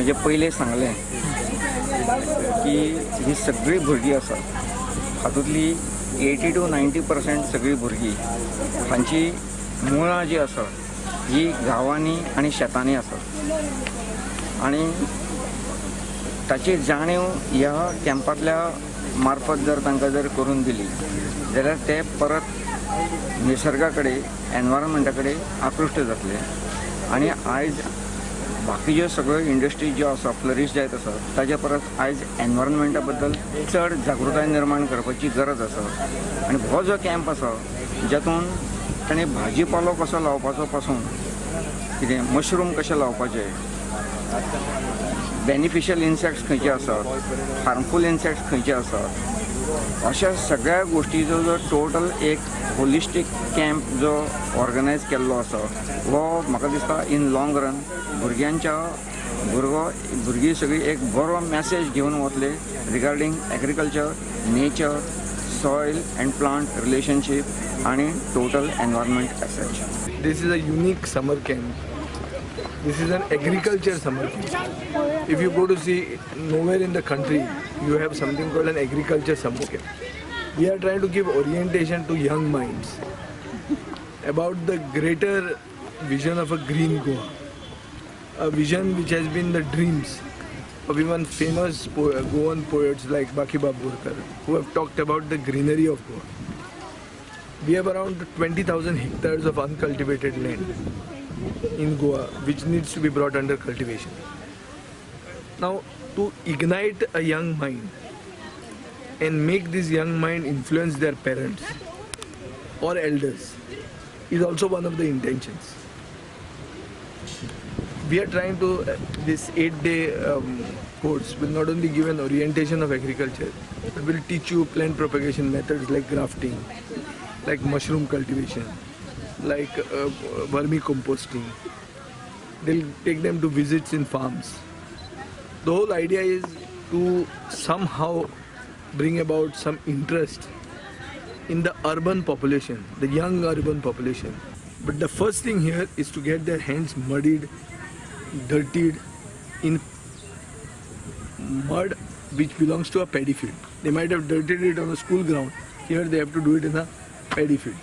म्हणजे पहिले सांगलें की ही सगळी भुरगीं आसा हातूंतली 80 to 90% सगळीं भुरगीं हांची मुळां जी आसा ही गांवांनी आनी शेतांनी आसा आनी ताची जाणीव ह्या कॅम्पांतल्या मार्फत जर तांकां जर करून दिली जाल्यार ते परत निसर्गा कडेन एनवायरमेंटा कडेन आकृश्ट जातले आनी आयज बाकीच्यो सगळ्यो इंडस्ट्रीज ज्यो आसा फ्लरीश जायत आसा ताच्या परस आयज एनवायरमेंटा बद्दल चड जागृताय निर्माण करपाची गरज आसा आनी हो जो कॅम्प आसा जातून ताणें भाजी पालो कसो लावपाचो पासून कितें मशरूम कशे लावपाचे बेनिफिशियल इन्सेक्ट्स खंयचे आसात हार्मफूल इन्सेक्ट्स खंयचे आसात अशा सगळ्या गोष्टीचो जो टोटल एक होलिस्टीक कॅम्प जो ऑर्गनायज केल्लो आसा हो म्हाका दिसता इन लाँग रन भुरगीं सगळीं एक बरो मॅसेज घेवन वतले regarding agriculture nature soil and plant relationship आनी total environment as such. This is a unique summer camp. This is an agriculture summer camp. If you go to see nowhere in the country, you have something called an agriculture summer camp. We are trying to give orientation to young minds about the greater vision of a green Goa, a vision which has been the dreams of even famous Goan poets like Baki Baburkar, who have talked about the greenery of Goa. We have around 20,000 hectares of uncultivated land in Goa, which needs to be brought under cultivation. Now, to ignite a young mind and make this young mind influence their parents or elders is also one of the intentions. We are trying to, this 8-day course will not only give an orientation of agriculture, but will teach you plant propagation methods like grafting, like mushroom cultivation, like vermicomposting. They'll take them to visits in farms. The whole idea is to somehow bring about some interest in the urban population, the young urban population. But the first thing here is to get their hands muddied, dirtied in mud which belongs to a paddy field. They might have dirtied it on a school ground. Here they have to do it in a paddy field.